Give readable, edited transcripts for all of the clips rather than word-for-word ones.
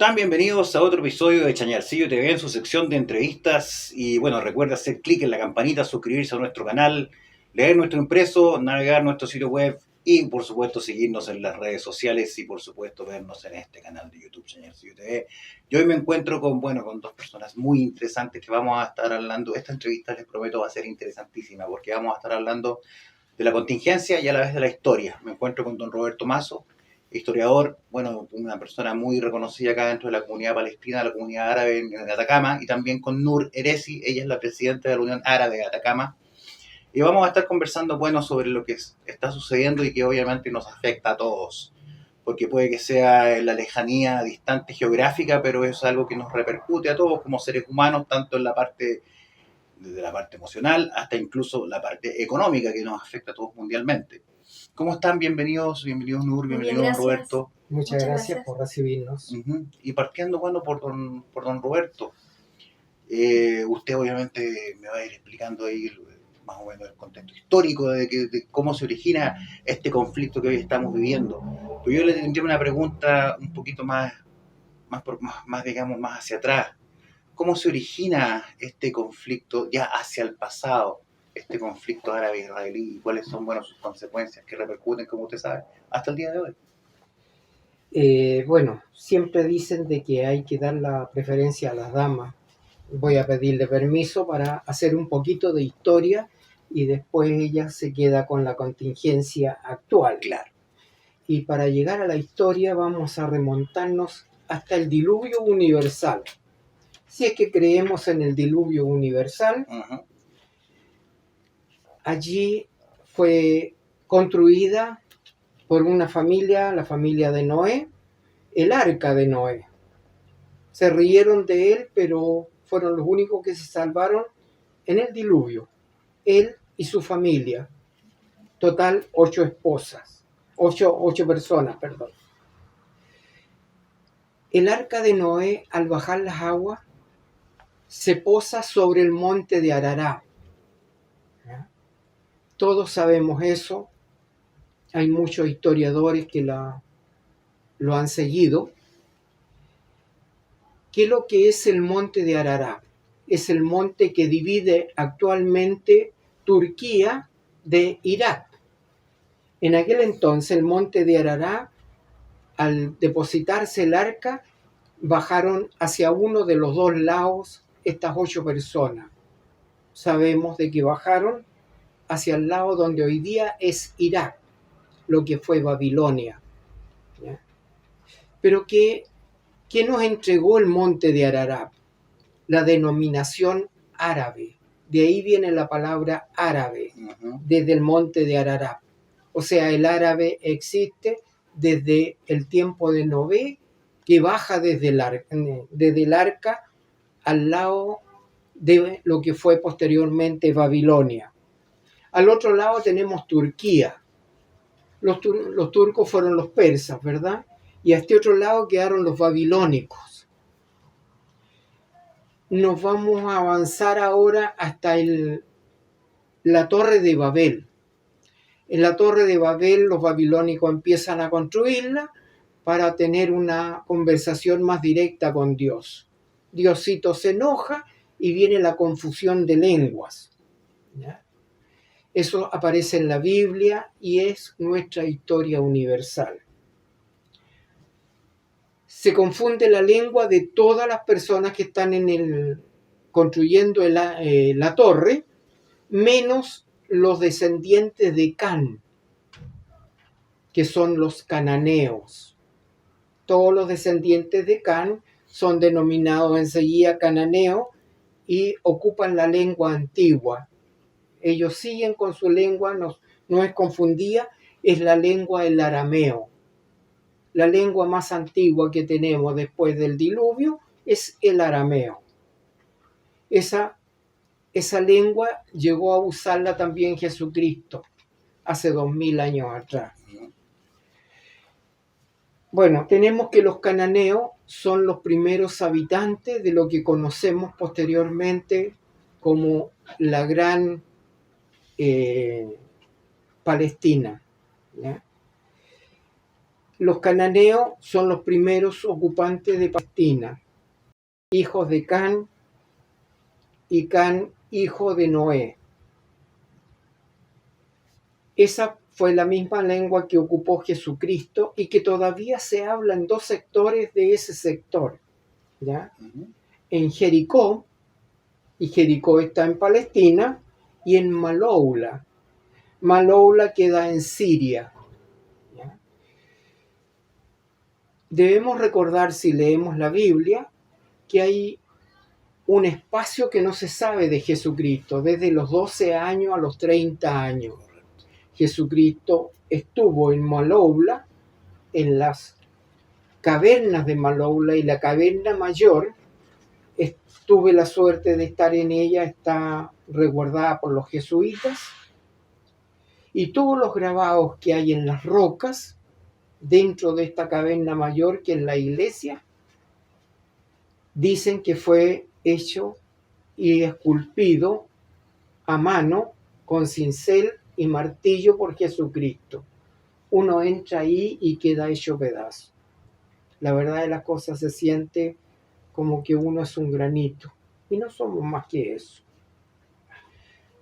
están? Bienvenidos a otro episodio de Chañarcillo TV en su sección de entrevistas. Y bueno, recuerda hacer clic en la campanita, suscribirse a nuestro canal, leer nuestro impreso, navegar nuestro sitio web y por supuesto seguirnos en las redes sociales y por supuesto vernos en este canal de YouTube Chañarcillo TV. Y hoy me encuentro con dos personas muy interesantes que vamos a estar hablando. Esta entrevista les prometo va a ser interesantísima porque vamos a estar hablando de la contingencia y a la vez de la historia. Me encuentro con don Roberto Mazo, historiador, bueno, una persona muy reconocida acá dentro de la comunidad palestina, la comunidad árabe en Atacama, y también con Nur Eresi, ella es la presidenta de la Unión Árabe de Atacama. Y vamos a estar conversando, bueno, sobre lo que está sucediendo y que obviamente nos afecta a todos, porque puede que sea en la lejanía distante geográfica, pero es algo que nos repercute a todos como seres humanos, tanto en la parte, desde la parte emocional hasta incluso la parte económica que nos afecta a todos mundialmente. ¿Cómo están? Bienvenidos Nur, Muy bien, bienvenido don gracias. Roberto. Muchas gracias por recibirnos. Y partiendo, bueno, por don Roberto, usted obviamente me va a ir explicando ahí más o menos el contexto histórico de cómo se origina este conflicto que hoy estamos viviendo. Pero yo le tendría una pregunta un poquito más digamos, más hacia atrás. ¿Cómo se origina este conflicto ya hacia el pasado? Este conflicto árabe-israelí, y cuáles son, bueno, sus consecuencias que repercuten, como usted sabe, hasta el día de hoy. Bueno, siempre dicen de que hay que dar la preferencia a las damas. Voy a pedirle permiso para hacer un poquito de historia y después ella se queda con la contingencia actual. Claro. Y para llegar a la historia vamos a remontarnos hasta el diluvio universal. Si es que creemos en el diluvio universal, allí fue construida por una familia, la familia de Noé, el arca de Noé. Se rieron de él, pero fueron los únicos que se salvaron en el diluvio. Él y su familia. Total, 8 esposas. 8 personas, perdón. El arca de Noé, al bajar las aguas, se posa sobre el monte de Arará. Todos sabemos eso. Hay muchos historiadores que lo han seguido. ¿Qué es lo que es el monte de Arará? Es el monte que divide actualmente Turquía de Irak. En aquel entonces el monte de Arará, al depositarse el arca, bajaron hacia uno de los dos lados estas 8 personas. Sabemos de que bajaron hacia el lado donde hoy día es Irak, lo que fue Babilonia. ¿Ya? Pero ¿qué nos entregó el monte de Ararat? La denominación árabe. De ahí viene la palabra árabe, desde el monte de Ararat. O sea, el árabe existe desde el tiempo de Noé, que baja desde el arca al lado de lo que fue posteriormente Babilonia. Al otro lado tenemos Turquía. Los turcos fueron los persas, ¿verdad? Y a este otro lado quedaron los babilónicos. Nos vamos a avanzar ahora hasta la Torre de Babel. En la Torre de Babel los babilónicos empiezan a construirla para tener una conversación más directa con Dios. Diosito se enoja y viene la confusión de lenguas. ¿Ya? Eso aparece en la Biblia y es nuestra historia universal. Se confunde la lengua de todas las personas que están construyendo la torre, menos los descendientes de Can, que son los cananeos. Todos los descendientes de Can son denominados enseguida cananeos y ocupan la lengua antigua. Ellos siguen con su lengua, no es confundida, es la lengua del arameo. La lengua más antigua que tenemos después del diluvio es el arameo. Esa lengua llegó a usarla también Jesucristo hace 2000 años atrás. Bueno, tenemos que los cananeos son los primeros habitantes de lo que conocemos posteriormente como la gran Palestina. ¿Ya? Los cananeos son los primeros ocupantes de Palestina, hijos de Can y Can, hijo de Noé. Esa fue la misma lengua que ocupó Jesucristo y que todavía se habla en dos sectores de ese sector, ¿ya? En Jericó, y Jericó está en Palestina, y en Maloula. Maloula queda en Siria, ¿ya? Debemos recordar, si leemos la Biblia, que hay un espacio que no se sabe de Jesucristo, desde los 12 años a los 30 años. Jesucristo estuvo en Maloula, en las cavernas de Maloula, y la caverna mayor, tuve la suerte de estar en ella, está resguardada por los jesuitas, y todos los grabados que hay en las rocas dentro de esta caverna mayor, que es la iglesia, dicen que fue hecho y esculpido a mano con cincel y martillo por Jesucristo. Uno entra ahí y queda hecho pedazo. La verdad de las cosas, se siente como que uno es un granito, y no somos más que eso.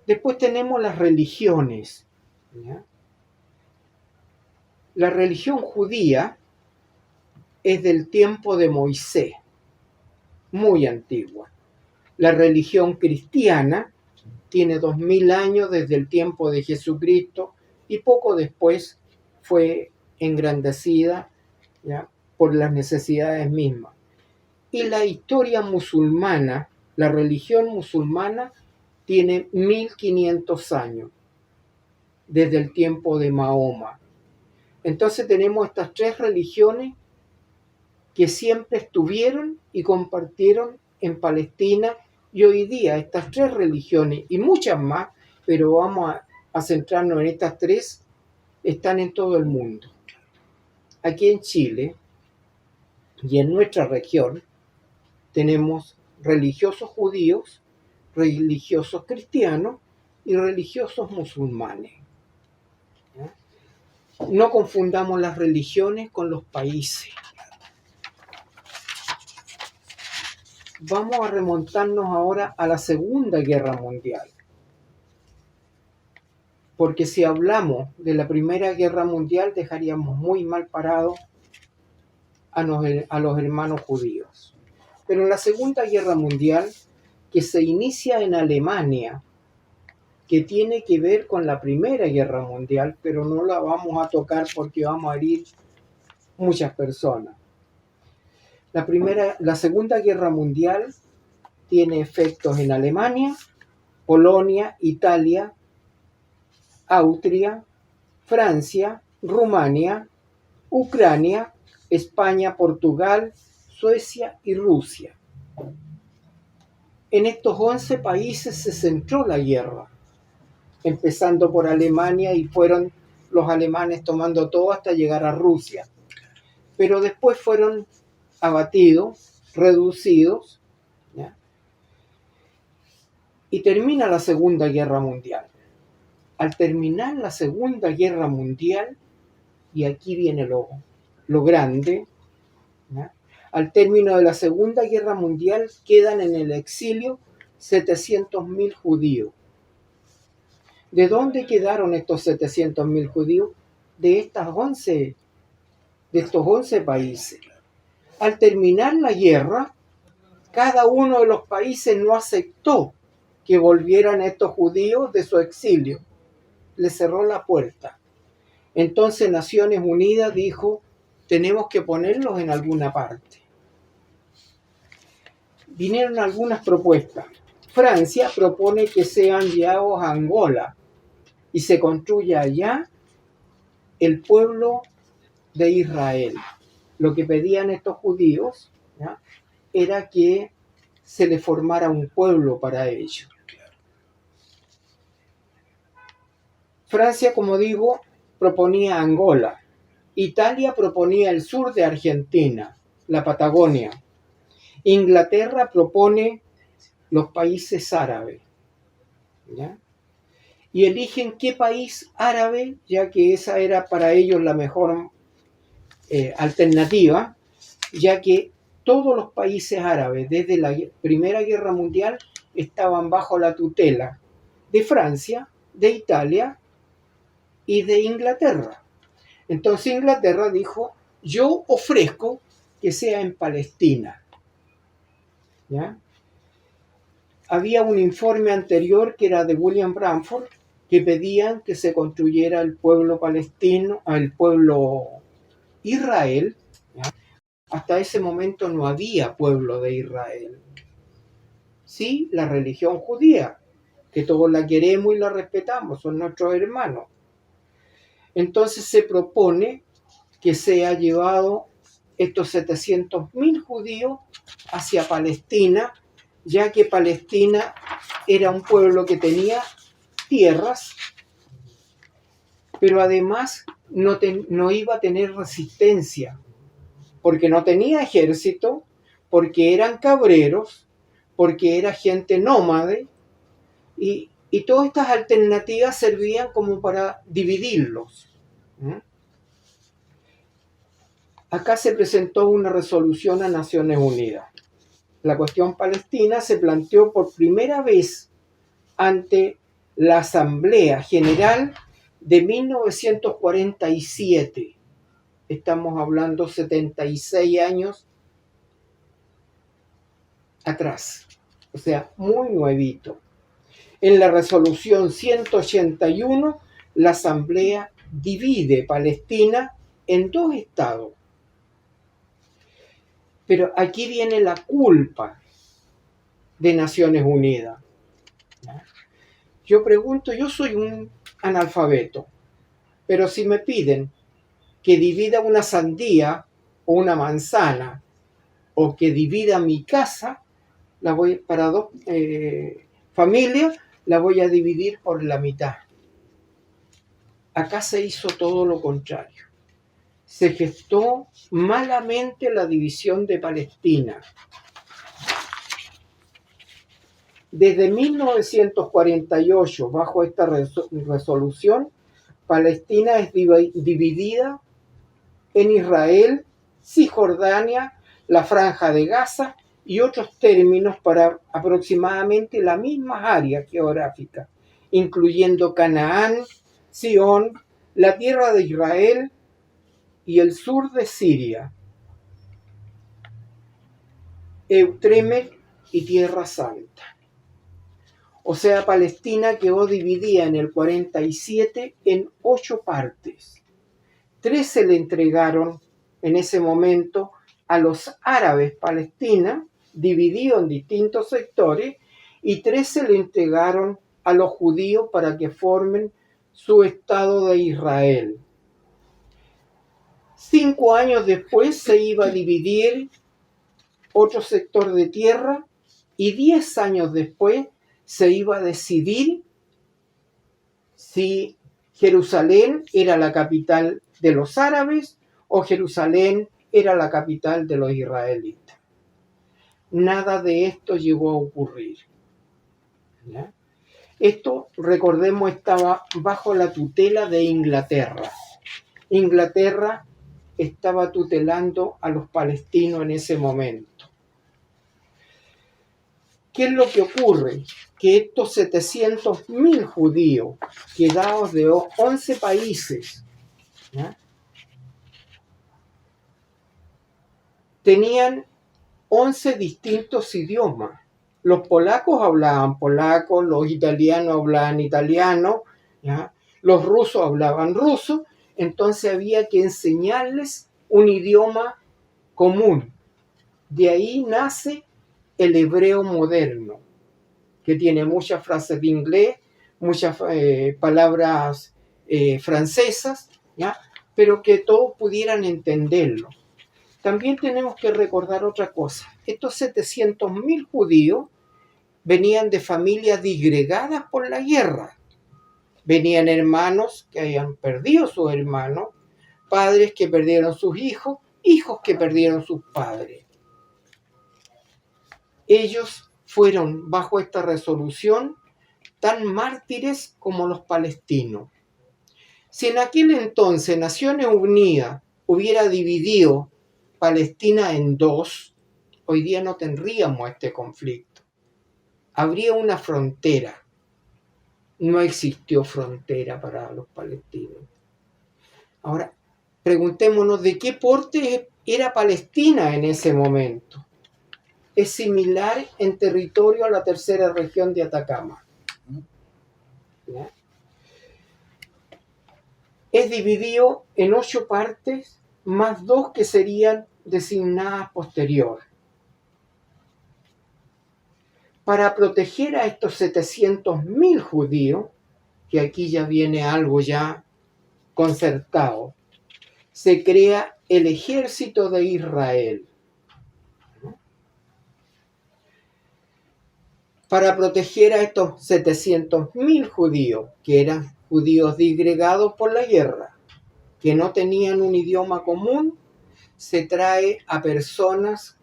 Después tenemos las religiones, ¿ya? La religión judía es del tiempo de Moisés, muy antigua. La religión cristiana tiene 2000 años desde el tiempo de Jesucristo, y poco después fue engrandecida, ¿ya?, por las necesidades mismas. Y la historia musulmana, la religión musulmana, tiene 1500 años, desde el tiempo de Mahoma. Entonces tenemos estas tres religiones que siempre estuvieron y compartieron en Palestina, y hoy día estas tres religiones y muchas más, pero vamos a centrarnos en estas tres, están en todo el mundo. Aquí en Chile y en nuestra región tenemos religiosos judíos, religiosos cristianos y religiosos musulmanes. No confundamos las religiones con los países. Vamos a remontarnos ahora a la Segunda Guerra Mundial. Porque si hablamos de la Primera Guerra Mundial, dejaríamos muy mal parados a los hermanos judíos. Pero en la Segunda Guerra Mundial, que se inicia en Alemania, que tiene que ver con la Primera Guerra Mundial, pero no la vamos a tocar porque vamos a herir muchas personas. La Segunda Guerra Mundial tiene efectos en Alemania, Polonia, Italia, Austria, Francia, Rumania, Ucrania, España, Portugal, Suecia y Rusia. En estos 11 países se centró la guerra, empezando por Alemania, y fueron los alemanes tomando todo hasta llegar a Rusia. Pero después fueron abatidos, reducidos, ¿ya? Y termina la Segunda Guerra Mundial. Al terminar la Segunda Guerra Mundial, y aquí viene lo grande, ¿ya?, al término de la Segunda Guerra Mundial quedan en el exilio 700.000 judíos. ¿De dónde quedaron estos 700.000 judíos? De estos 11 países. Al terminar la guerra, cada uno de los países no aceptó que volvieran estos judíos de su exilio. Les cerró la puerta. Entonces Naciones Unidas dijo: tenemos que ponerlos en alguna parte. Vinieron algunas propuestas. Francia propone que sean enviados a Angola y se construya allá el pueblo de Israel. Lo que pedían estos judíos, ¿ya?, era que se les formara un pueblo para ellos. Francia, como digo, proponía Angola. Italia proponía el sur de Argentina, la Patagonia. Inglaterra propone los países árabes, ¿ya? Y eligen qué país árabe, ya que esa era para ellos la mejor alternativa, ya que todos los países árabes desde la Primera Guerra Mundial estaban bajo la tutela de Francia, de Italia y de Inglaterra. Entonces Inglaterra dijo, yo ofrezco que sea en Palestina. ¿Ya? Había un informe anterior que era de William Bradford que pedían que se construyera el pueblo palestino, el pueblo Israel. ¿Ya? Hasta ese momento no había pueblo de Israel. Sí, la religión judía, que todos la queremos y la respetamos, son nuestros hermanos. Entonces se propone que sea llevado estos 700.000 judíos hacia Palestina, ya que Palestina era un pueblo que tenía tierras, pero además no iba a tener resistencia, porque no tenía ejército, porque eran cabreros, porque era gente nómade, y todas estas alternativas servían como para dividirlos. Acá se presentó una resolución a Naciones Unidas. La cuestión palestina se planteó por primera vez ante la Asamblea General de 1947. Estamos hablando 76 años atrás, o sea, muy nuevito. En la resolución 181, la Asamblea divide Palestina en dos estados. Pero aquí viene la culpa de Naciones Unidas. Yo pregunto, yo soy un analfabeto, pero si me piden que divida una sandía o una manzana, o que divida mi casa, para dos familias, la voy a dividir por la mitad. Acá se hizo todo lo contrario. Se gestó malamente la división de Palestina. Desde 1948, bajo esta resolución, Palestina es dividida en Israel, Cisjordania, la Franja de Gaza y otros términos para aproximadamente las mismas áreas geográficas, incluyendo Canaán, Sion, la tierra de Israel y el sur de Siria, Eutremet y Tierra Santa. O sea, Palestina quedó dividida en el 47 en 8 partes. 3 se le entregaron en ese momento a los árabes palestinos, divididos en distintos sectores, y 3 se le entregaron a los judíos para que formen su Estado de Israel. 5 años después se iba a dividir otro sector de tierra y 10 años después se iba a decidir si Jerusalén era la capital de los árabes o Jerusalén era la capital de los israelitas. Nada de esto llegó a ocurrir. ¿Ya? Esto, recordemos, estaba bajo la tutela de Inglaterra. Inglaterra estaba tutelando a los palestinos en ese momento. ¿Qué es lo que ocurre? Que estos 700.000 judíos, quedados de 11 países, ¿ya?, tenían 11 distintos idiomas. Los polacos hablaban polaco, los italianos hablaban italiano, ¿ya?, los rusos hablaban ruso, entonces había que enseñarles un idioma común. De ahí nace el hebreo moderno, que tiene muchas frases de inglés, muchas palabras francesas, ¿ya?, pero que todos pudieran entenderlo. También tenemos que recordar otra cosa. Estos 700.000 judíos venían de familias disgregadas por la guerra. Venían hermanos que habían perdido sus hermanos, padres que perdieron sus hijos, hijos que perdieron sus padres. Ellos fueron, bajo esta resolución, tan mártires como los palestinos. Si en aquel entonces Naciones Unidas hubiera dividido Palestina en dos, hoy día no tendríamos este conflicto. Habría una frontera. No existió frontera para los palestinos. Ahora, preguntémonos de qué porte era Palestina en ese momento. Es similar en territorio a la tercera región de Atacama. ¿Ya? Es dividido en 8 partes, más 2 que serían designadas posterior. Para proteger a estos 700.000 judíos, que aquí ya viene algo ya concertado, se crea el ejército de Israel. Para proteger a estos 700.000 judíos, que eran judíos disgregados por la guerra, que no tenían un idioma común, se trae a personas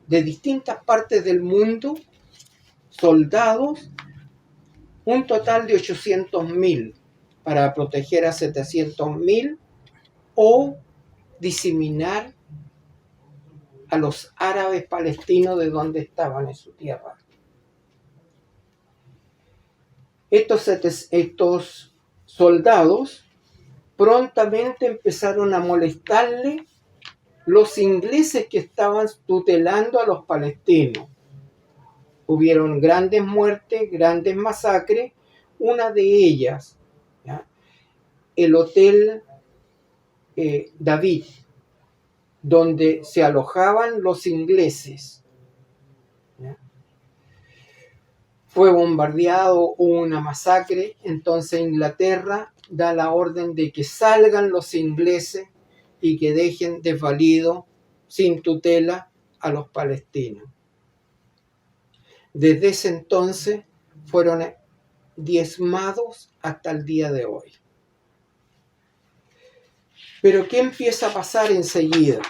de distintas partes del mundo, soldados, un total de 800.000 para proteger a 700.000 o diseminar a los árabes palestinos de donde estaban en su tierra. Estos soldados prontamente empezaron a molestarle los ingleses que estaban tutelando a los palestinos. Hubieron grandes muertes, grandes masacres. Una de ellas, ¿ya?, el Hotel David, donde se alojaban los ingleses, ¿ya?, fue bombardeado, hubo una masacre. Entonces Inglaterra da la orden de que salgan los ingleses y que dejen desvalido, sin tutela, a los palestinos. Desde ese entonces fueron diezmados hasta el día de hoy. Pero ¿qué empieza a pasar enseguida?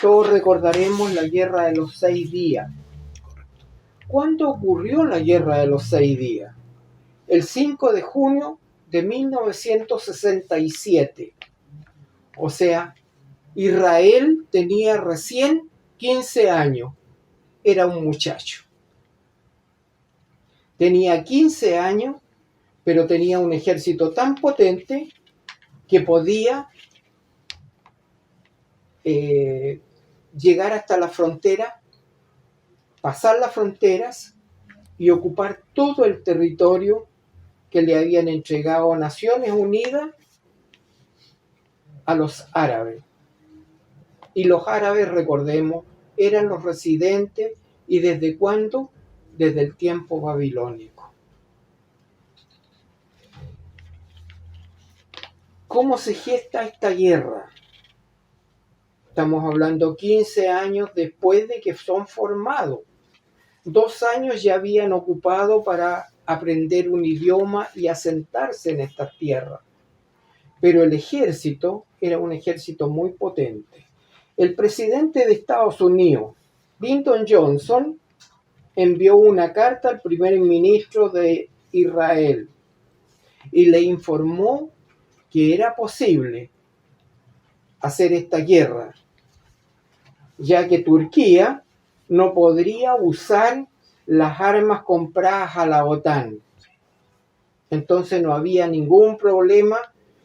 Todos recordaremos la Guerra de los 6 días. ¿Cuándo ocurrió la Guerra de los 6 días? El 5 de junio de 1967. O sea, Israel tenía recién 15 años. Era un muchacho. Tenía 15 años, pero tenía un ejército tan potente que podía llegar hasta la frontera, pasar las fronteras y ocupar todo el territorio que le habían entregado Naciones Unidas a los árabes. Y los árabes, recordemos, eran los residentes. ¿Y desde cuándo? Desde el tiempo babilónico. ¿Cómo se gesta esta guerra? Estamos hablando 15 años después de que son formados. 2 años ya habían ocupado para aprender un idioma y asentarse en estas tierras. Pero el ejército era un ejército muy potente. El presidente de Estados Unidos, Lyndon Johnson, envió una carta al primer ministro de Israel y le informó que era posible hacer esta guerra, ya que Turquía no podría usar las armas compradas a la OTAN. Entonces no había ningún problema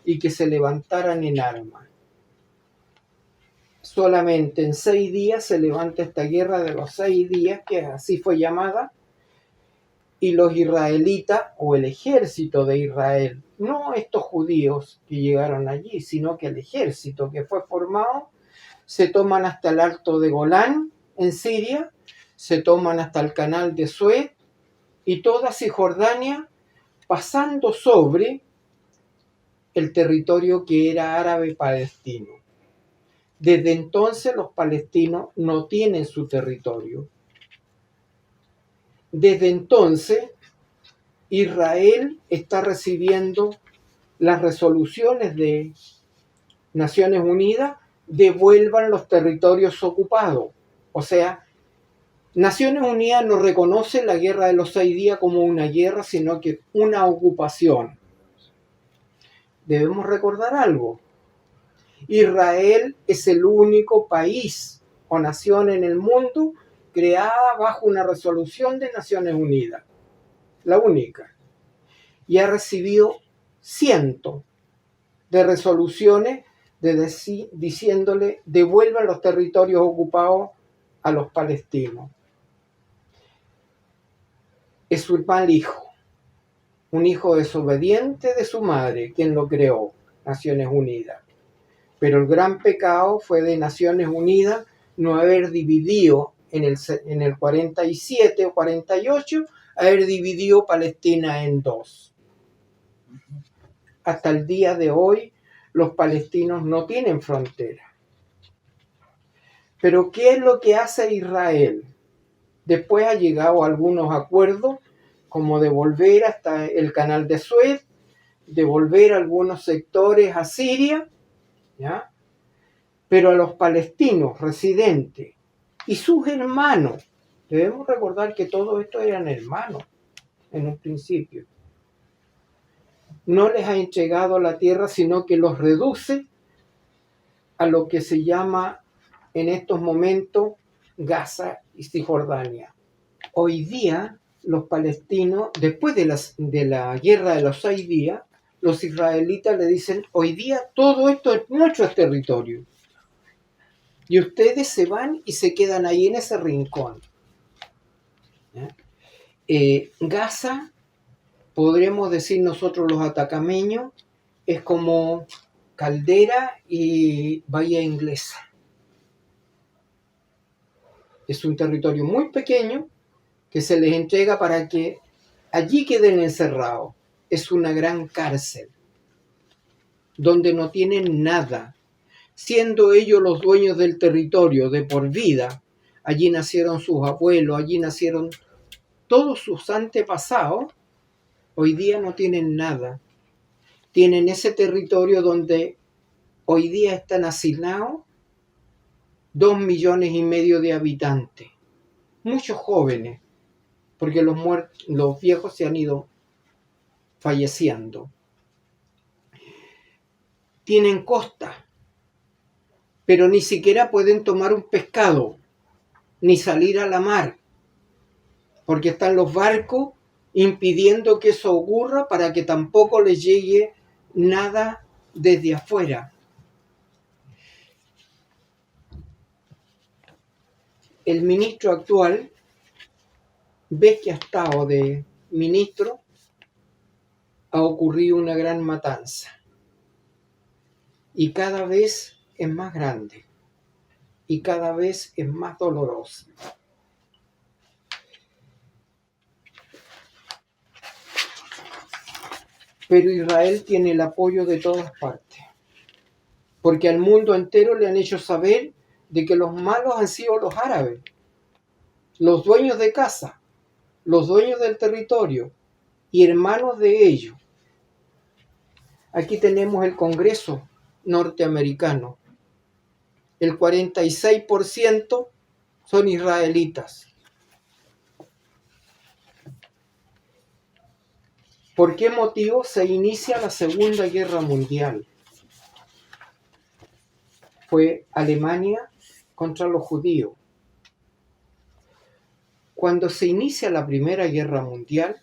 y que se levantaran en armas. Solamente en 6 días se levanta esta guerra de los 6 días, que así fue llamada, y los israelitas, o el ejército de Israel, no estos judíos que llegaron allí, sino que el ejército que fue formado, se toman hasta el Alto de Golán en Siria, se toman hasta el Canal de Suez y toda Cisjordania, pasando sobre el territorio que era árabe palestino. Desde entonces los palestinos no tienen su territorio. Desde entonces Israel está recibiendo las resoluciones de Naciones Unidas, devuelvan los territorios ocupados. O sea, Naciones Unidas no reconoce la Guerra de los 6 días como una guerra, sino que una ocupación. debemos recordar algo. Israel es el único país o nación en el mundo creada bajo una resolución de Naciones Unidas. La única. Y ha recibido cientos de resoluciones diciéndole devuelvan los territorios ocupados a los palestinos. Es su mal hijo, un hijo desobediente de su madre, quien lo creó, Naciones Unidas. Pero el gran pecado fue de Naciones Unidas no haber dividido en el 47 o 48, haber dividido Palestina en dos. Hasta el día de hoy, los palestinos no tienen frontera. Pero ¿qué es lo que hace Israel? Después ha llegado a algunos acuerdos, como devolver hasta el canal de Suez, devolver algunos sectores a Siria, ¿ya? Pero a los palestinos residentes y sus hermanos, debemos recordar que todos estos eran hermanos en un principio, no les ha entregado la tierra, sino que los reduce a lo que se llama en estos momentos Gaza y Cisjordania. Hoy día los palestinos, después de la guerra de los 6 días, los israelitas le dicen, hoy día todo esto es nuestro territorio. Y ustedes se van y se quedan ahí en ese rincón. Gaza, podremos decir nosotros los atacameños, es como Caldera y Bahía Inglesa. Es un territorio muy pequeño que se les entrega para que allí queden encerrados. Es una gran cárcel donde no tienen nada. Siendo ellos los dueños del territorio de por vida, allí nacieron sus abuelos, allí nacieron todos sus antepasados, hoy día no tienen nada. Tienen ese territorio donde hoy día están asignados 2,5 millones de habitantes, muchos jóvenes, porque los viejos se han ido falleciendo. Tienen costa, pero ni siquiera pueden tomar un pescado, ni salir a la mar, porque están los barcos impidiendo que eso ocurra para que tampoco les llegue nada desde afuera. El ministro actual, vez que ha estado de ministro, ha ocurrido una gran matanza. Y cada vez es más grande. Y cada vez es más dolorosa. Pero Israel tiene el apoyo de todas partes. Porque al mundo entero le han hecho saber de que los malos han sido los árabes, los dueños de casa, los dueños del territorio y hermanos de ellos. Aquí tenemos el Congreso norteamericano. El 46% son israelitas. ¿Por qué motivo se inicia la Segunda Guerra Mundial? Fue Alemania contra los judíos. Cuando se inicia la Primera Guerra Mundial,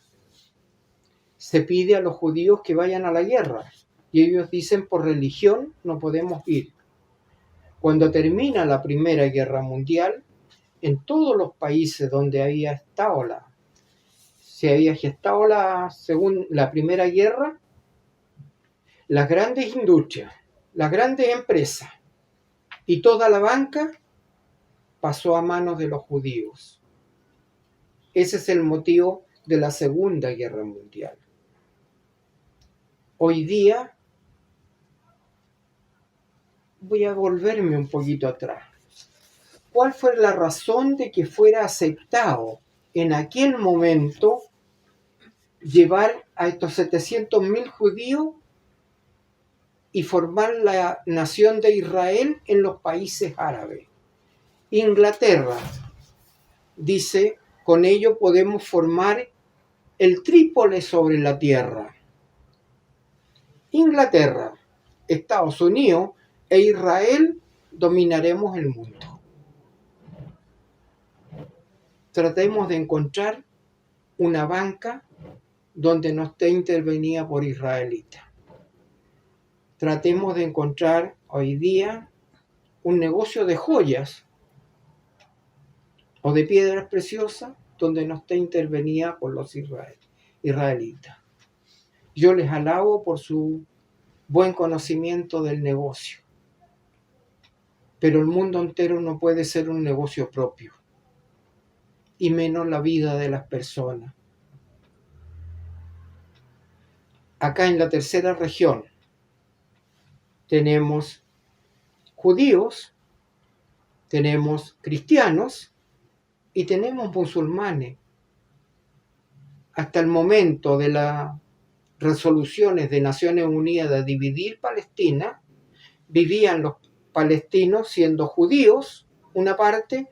se pide a los judíos que vayan a la guerra. Y ellos dicen, por religión no podemos ir. Cuando termina la Primera Guerra Mundial, en todos los países donde se había gestado la Primera Guerra, las grandes industrias, las grandes empresas y toda la banca pasó a manos de los judíos. Ese es el motivo de la Segunda Guerra Mundial. Hoy día, voy a volverme un poquito atrás. ¿Cuál fue la razón de que fuera aceptado en aquel momento llevar a estos 700,000 judíos y formar la nación de Israel en los países árabes? Inglaterra dice, con ello podemos formar el Trípoli sobre la tierra. Inglaterra, Estados Unidos e Israel dominaremos el mundo. Tratemos de encontrar una banca donde no esté intervenida por israelitas. Tratemos de encontrar hoy día un negocio de joyas o de piedras preciosas donde no esté intervenida por los israelitas. Yo les alabo por su buen conocimiento del negocio, pero el mundo entero no puede ser un negocio propio, y menos la vida de las personas. Acá en la tercera región tenemos judíos, tenemos cristianos y tenemos musulmanes. Hasta el momento de las resoluciones de Naciones Unidas de dividir Palestina, vivían los palestinos siendo judíos, una parte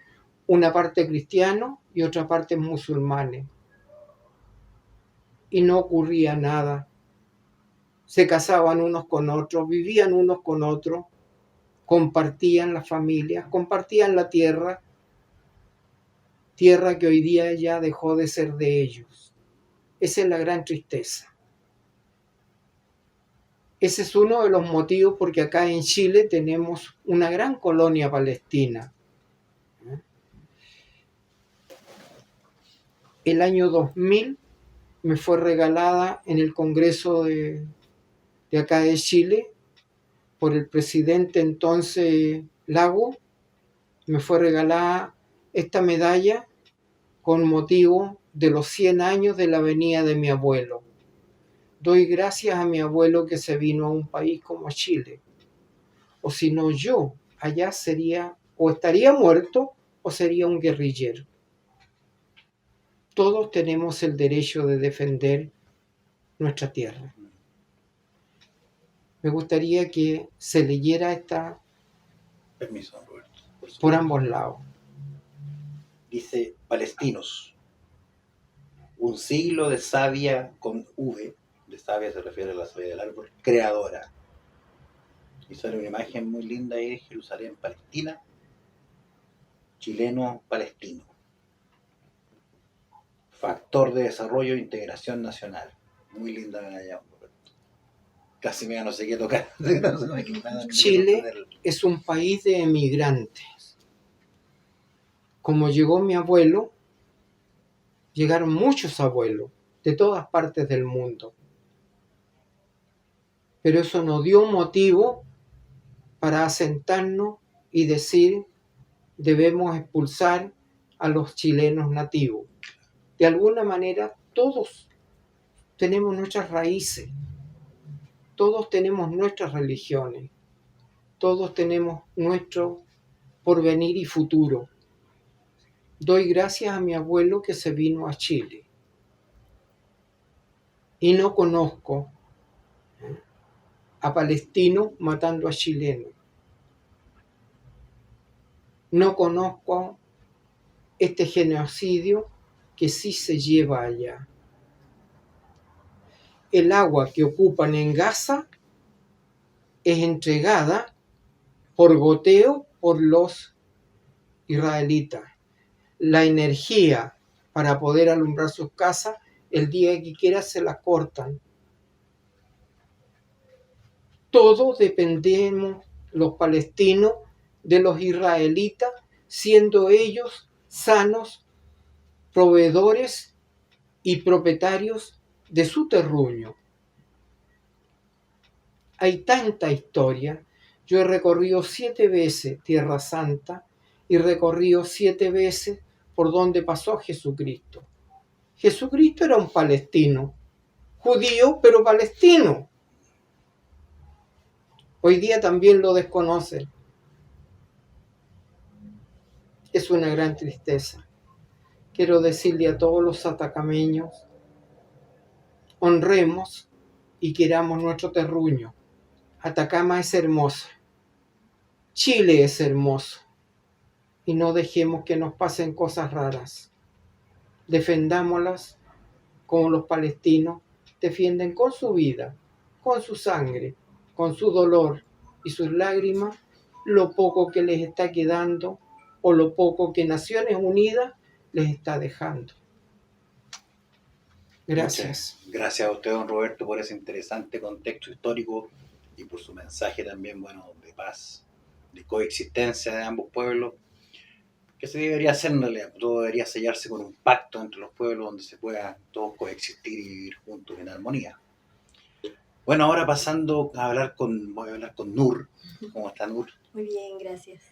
cristianos y otra parte musulmanes. Y no ocurría nada. Se casaban unos con otros, vivían unos con otros, compartían las familias, compartían la tierra que hoy día ya dejó de ser de ellos. Esa es la gran tristeza. Ese es uno de los motivos porque acá en Chile tenemos una gran colonia palestina. El año 2000 me fue regalada en el Congreso de acá de Chile por el presidente entonces Lago. Me fue regalada esta medalla con motivo de los 100 años de la venida de mi abuelo. Doy gracias a mi abuelo que se vino a un país como Chile. O si no, yo allá sería o estaría muerto o sería un guerrillero. Todos tenemos el derecho de defender nuestra tierra. Me gustaría que se leyera esta Permiso, Roberto. por ambos lados. Dice palestinos. Un siglo de savia con V, de savia se refiere a la savia del árbol, creadora. Y sale una imagen muy linda ahí de Jerusalén, Palestina, chileno-palestino. Factor de desarrollo e integración nacional. Muy linda medalla, Roberto. Casi me no sé qué tocar. Chile es un país de emigrantes. Como llegó mi abuelo, llegaron muchos abuelos de todas partes del mundo. Pero eso nos dio motivo para asentarnos y decir, debemos expulsar a los chilenos nativos. De alguna manera, todos tenemos nuestras raíces, todos tenemos nuestras religiones, todos tenemos nuestro porvenir y futuro. Doy gracias a mi abuelo que se vino a Chile. Y no conozco a palestinos matando a chilenos. No conozco este genocidio que sí se lleva allá. El agua que ocupan en Gaza es entregada por goteo por los israelitas. La energía para poder alumbrar sus casas, el día que quieran se la cortan. Todos dependemos, los palestinos, de los israelitas, siendo ellos sanos, proveedores y propietarios de su terruño. Hay tanta historia. Yo he recorrido 7 veces Tierra Santa y recorrido 7 veces por donde pasó Jesucristo. Jesucristo era un palestino, judío pero palestino. Hoy día también lo desconocen. Es una gran tristeza. Quiero decirle a todos los atacameños, honremos y queramos nuestro terruño. Atacama es hermosa. Chile es hermoso. Y no dejemos que nos pasen cosas raras. Defendámoslas como los palestinos defienden con su vida con su sangre, con su dolor y sus lágrimas, lo poco que les está quedando o lo poco que Naciones Unidas les está dejando. Gracias. Muchas gracias a usted, don Roberto, por ese interesante contexto histórico y por su mensaje también, bueno, de paz, de coexistencia de ambos pueblos, que se debería hacer en realidad. Todo debería sellarse con un pacto entre los pueblos donde se puedan todos coexistir y vivir juntos en armonía. Bueno, ahora pasando a voy a hablar con Nur. ¿Cómo está, Nur? Muy bien, gracias.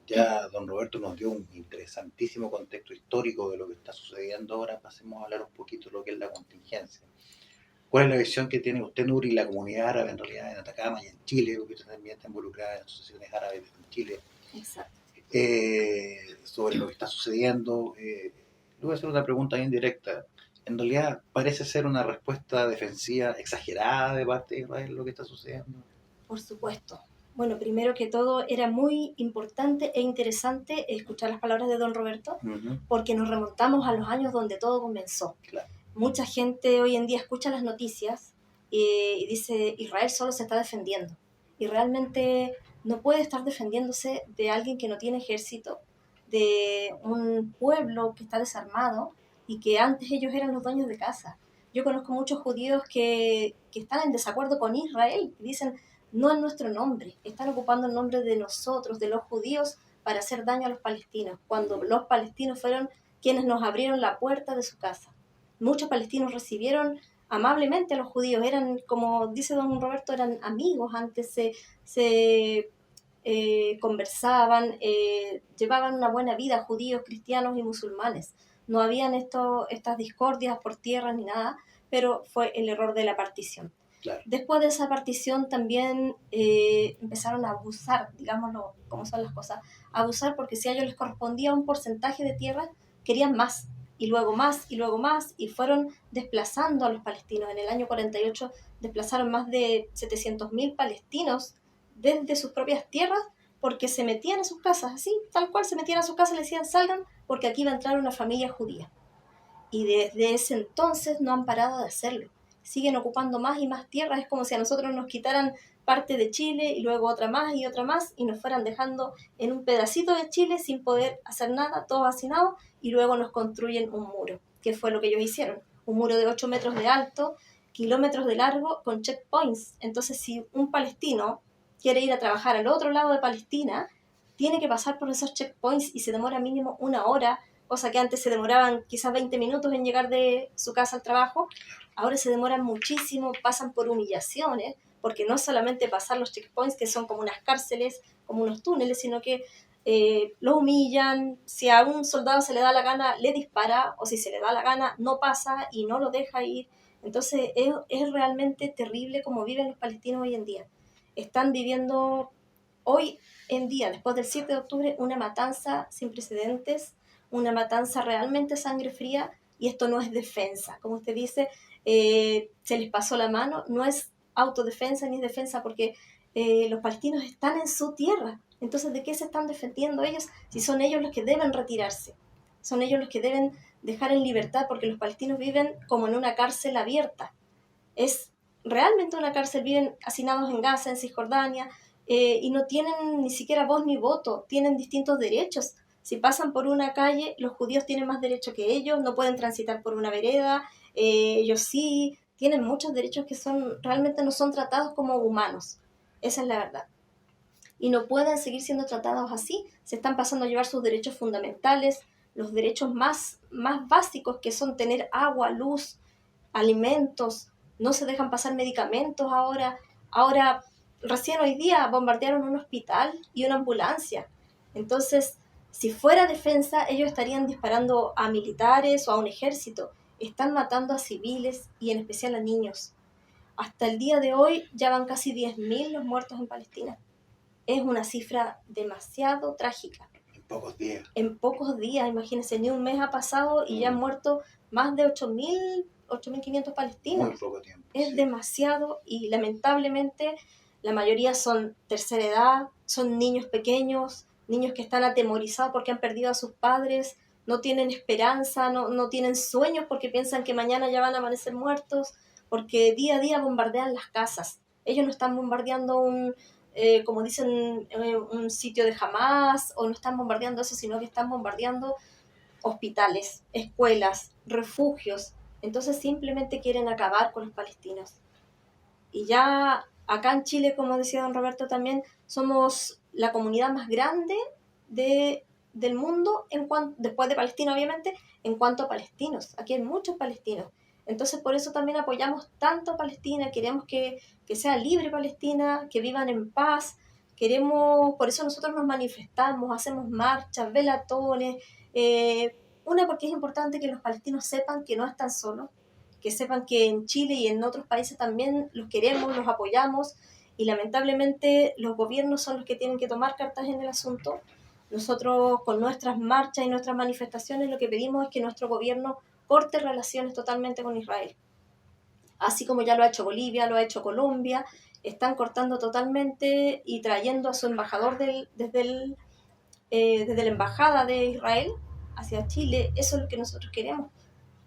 Ya don Roberto nos dio un interesantísimo contexto histórico de lo que está sucediendo ahora. Pasemos a hablar un poquito de lo que es la contingencia. ¿Cuál es la visión que tiene usted, Nur, y la comunidad árabe en realidad en Atacama y en Chile, porque usted también está involucrada en asociaciones árabes en Chile? Exacto. Sobre lo que está sucediendo? Le voy a hacer una pregunta bien directa. En realidad parece ser una respuesta defensiva exagerada de parte de Israel lo que está sucediendo. Por supuesto. Bueno, primero que todo, era muy importante e interesante escuchar las palabras de don Roberto, porque nos remontamos a los años donde todo comenzó. Claro. Mucha gente hoy en día escucha las noticias y dice, Israel solo se está defendiendo. Y realmente no puede estar defendiéndose de alguien que no tiene ejército, de un pueblo que está desarmado y que antes ellos eran los dueños de casa. Yo conozco muchos judíos que están en desacuerdo con Israel y dicen, no en nuestro nombre, están ocupando el nombre de nosotros, de los judíos, para hacer daño a los palestinos, cuando los palestinos fueron quienes nos abrieron la puerta de su casa. Muchos palestinos recibieron amablemente a los judíos, eran, como dice don Roberto, eran amigos, antes se conversaban, llevaban una buena vida, judíos, cristianos y musulmanes. No habían estas discordias por tierra ni nada, pero fue el error de la partición. Claro. Después de esa partición también empezaron a abusar, digámoslo como son las cosas, a abusar porque si a ellos les correspondía un porcentaje de tierra, querían más, y luego más, y luego más, y fueron desplazando a los palestinos. En el año 48 desplazaron más de 700.000 palestinos desde sus propias tierras porque se metían a sus casas, así, tal cual se metían a sus casas, le decían salgan porque aquí va a entrar una familia judía. Y desde ese entonces no han parado de hacerlo. Siguen ocupando más y más tierras, es como si a nosotros nos quitaran parte de Chile y luego otra más y nos fueran dejando en un pedacito de Chile sin poder hacer nada, todos hacinados, y luego nos construyen un muro, que fue lo que ellos hicieron, un muro de 8 metros de alto, kilómetros de largo, con checkpoints. Entonces si un palestino quiere ir a trabajar al otro lado de Palestina, tiene que pasar por esos checkpoints y se demora mínimo 1 hora, cosa que antes se demoraban quizás 20 minutos en llegar de su casa al trabajo. Ahora se demoran muchísimo, pasan por humillaciones, porque no solamente pasar los checkpoints, que son como unas cárceles, como unos túneles, sino que lo humillan. Si a un soldado se le da la gana, le dispara, o si se le da la gana, no pasa y no lo deja ir. Entonces es realmente terrible como viven los palestinos hoy en día. Están viviendo hoy en día, después del 7 de octubre, una matanza sin precedentes, una matanza realmente sangre fría, y esto no es defensa. Como usted dice, se les pasó la mano, no es autodefensa ni es defensa, porque los palestinos están en su tierra. Entonces, ¿de qué se están defendiendo ellos si son ellos los que deben retirarse? Son ellos los que deben dejar en libertad, porque los palestinos viven como en una cárcel abierta. Es realmente una cárcel, viven hacinados en Gaza, en Cisjordania, y no tienen ni siquiera voz ni voto, tienen distintos derechos. Si pasan por una calle, los judíos tienen más derecho que ellos, no pueden transitar por una vereda, ellos sí, tienen muchos derechos que realmente no son tratados como humanos. Esa es la verdad. Y no pueden seguir siendo tratados así. Se están pasando a llevar sus derechos fundamentales, los derechos más básicos, que son tener agua, luz, alimentos. No se dejan pasar medicamentos ahora. Ahora, recién hoy día bombardearon un hospital y una ambulancia. Entonces, si fuera defensa, ellos estarían disparando a militares o a un ejército. Están matando a civiles y en especial a niños. Hasta el día de hoy ya van casi 10.000 los muertos en Palestina. Es una cifra demasiado trágica. En pocos días. En pocos días, imagínense, ni un mes ha pasado y ya han muerto más de 8.500 palestinos. Muy poco tiempo. Es demasiado, y lamentablemente la mayoría son tercera edad, son niños pequeños, niños que están atemorizados porque han perdido a sus padres, no tienen esperanza, no tienen sueños porque piensan que mañana ya van a amanecer muertos. porque día a día bombardean las casas. Ellos no están bombardeando como dicen, un sitio de Hamas, o no están bombardeando eso, sino que están bombardeando hospitales, escuelas, refugios. Entonces simplemente quieren acabar con los palestinos. Y ya acá en Chile, como decía don Roberto también, somos la comunidad más grande del mundo, después de Palestina obviamente, en cuanto a palestinos. Aquí hay muchos palestinos. Entonces por eso también apoyamos tanto a Palestina, queremos que sea libre Palestina, que vivan en paz, por eso nosotros nos manifestamos, hacemos marchas, velatones, porque es importante que los palestinos sepan que no están solos, que sepan que en Chile y en otros países también los queremos, los apoyamos, y lamentablemente los gobiernos son los que tienen que tomar cartas en el asunto. Nosotros con nuestras marchas y nuestras manifestaciones lo que pedimos es que nuestro gobierno corte relaciones totalmente con Israel. Así como ya lo ha hecho Bolivia, lo ha hecho Colombia, están cortando totalmente y trayendo a su embajador desde la embajada de Israel hacia Chile. Eso es lo que nosotros queremos,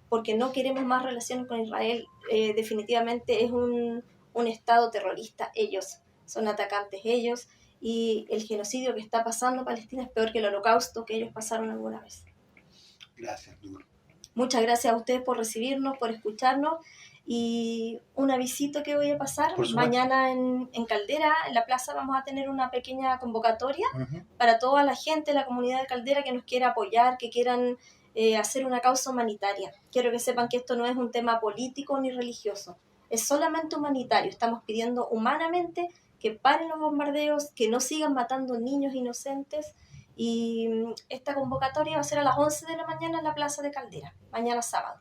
porque no queremos más relaciones con Israel. Definitivamente es un Estado terrorista, ellos son atacantes, ellos, y el genocidio que está pasando en Palestina es peor que el holocausto que ellos pasaron alguna vez. Gracias, Nur. Muchas gracias a ustedes por recibirnos, por escucharnos, y un avisito que voy a pasar, mañana en Caldera, en la plaza, vamos a tener una pequeña convocatoria para toda la gente de la comunidad de Caldera que nos quiera apoyar, que quieran hacer una causa humanitaria. Quiero que sepan que esto no es un tema político ni religioso, es solamente humanitario. Estamos pidiendo humanamente que paren los bombardeos, que no sigan matando niños inocentes, y esta convocatoria va a ser a las 11 de la mañana en la plaza de Caldera, mañana sábado.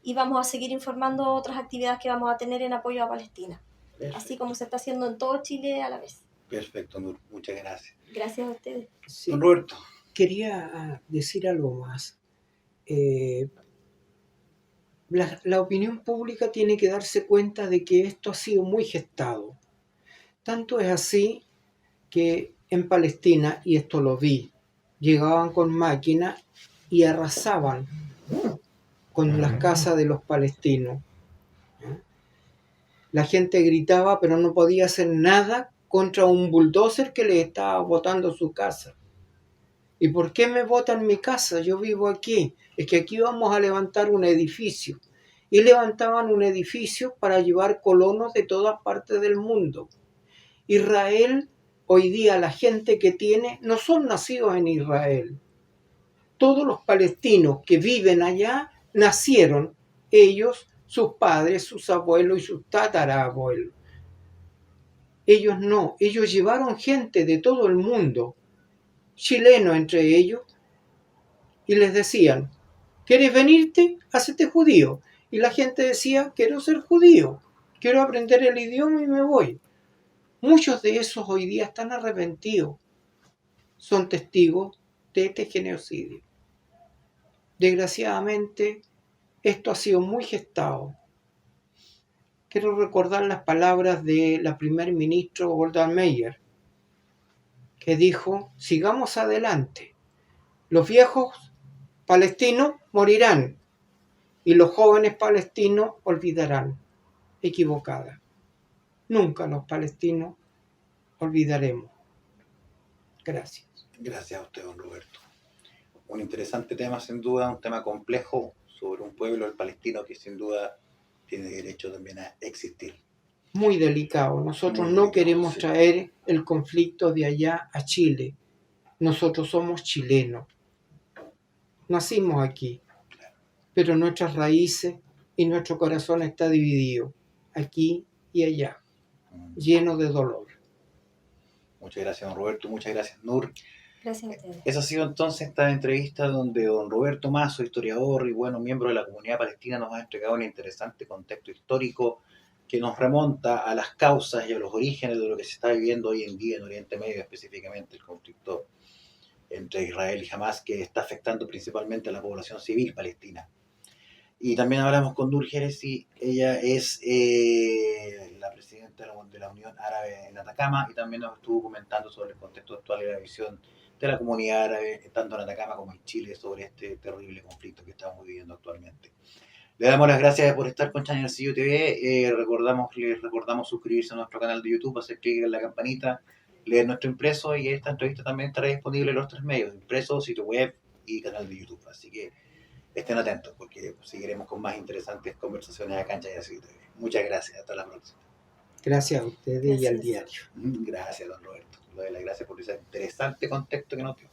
Y vamos a seguir informando otras actividades que vamos a tener en apoyo a Palestina. Perfecto. Así como se está haciendo en todo Chile a la vez. Perfecto, Nur. Muchas gracias. Gracias a ustedes. Sí. Don Roberto. Quería decir algo más. La opinión pública tiene que darse cuenta de que esto ha sido muy gestado. Tanto es así que en Palestina, y esto lo vi, llegaban con máquinas y arrasaban con las casas de los palestinos. La gente gritaba, pero no podía hacer nada contra un bulldozer que le estaba botando su casa. ¿Y por qué me botan mi casa? Yo vivo aquí. Es que aquí vamos a levantar un edificio. Y levantaban un edificio para llevar colonos de todas partes del mundo. Israel, hoy día la gente que tiene, no son nacidos en Israel. Todos los palestinos que viven allá nacieron, ellos, sus padres, sus abuelos y sus tatarabuelos. Ellos no, ellos llevaron gente de todo el mundo, chilenos entre ellos, y les decían, ¿quieres venirte? Hácete judío. Y la gente decía, quiero ser judío, quiero aprender el idioma y me voy. Muchos de esos hoy día están arrepentidos, son testigos de este genocidio. Desgraciadamente, esto ha sido muy gestado. Quiero recordar las palabras de la primer ministra Golda Meir, que dijo, sigamos adelante. Los viejos palestinos morirán y los jóvenes palestinos olvidarán. Equivocada. Nunca los palestinos olvidaremos. Gracias. Gracias a usted, don Roberto. Un interesante tema, sin duda, un tema complejo sobre un pueblo, el palestino, que sin duda tiene derecho también a existir. Muy delicado. Nosotros no queremos traer el conflicto de allá a Chile. Nosotros somos chilenos. Nacimos aquí, pero nuestras raíces y nuestro corazón está dividido, aquí y allá, lleno de dolor. Muchas gracias, don Roberto. Muchas gracias, Nur. Gracias a ustedes. Esa ha sido entonces esta entrevista donde don Roberto Mazo, historiador y miembro de la comunidad palestina, nos ha entregado un interesante contexto histórico que nos remonta a las causas y a los orígenes de lo que se está viviendo hoy en día en Oriente Medio, específicamente el conflicto entre Israel y Hamas, que está afectando principalmente a la población civil palestina. Y también hablamos con Nur Jerezi, ella es la presidenta de la Unión Árabe en Atacama, y también nos estuvo comentando sobre el contexto actual y la visión de la comunidad árabe, tanto en Atacama como en Chile, sobre este terrible conflicto que estamos viviendo actualmente. Le damos las gracias por estar con Channelcillo TV. Les recordamos suscribirse a nuestro canal de YouTube, hacer clic en la campanita, leer nuestro impreso, y esta entrevista también estará disponible en los 3 medios: impreso, sitio web y canal de YouTube. Así que estén atentos porque seguiremos con más interesantes conversaciones acá en Channelcillo TV. Muchas gracias, hasta la próxima. Gracias a ustedes y al Gracias. diario. Gracias, don Roberto. Lo de la gracia por ese interesante contexto que nos dio.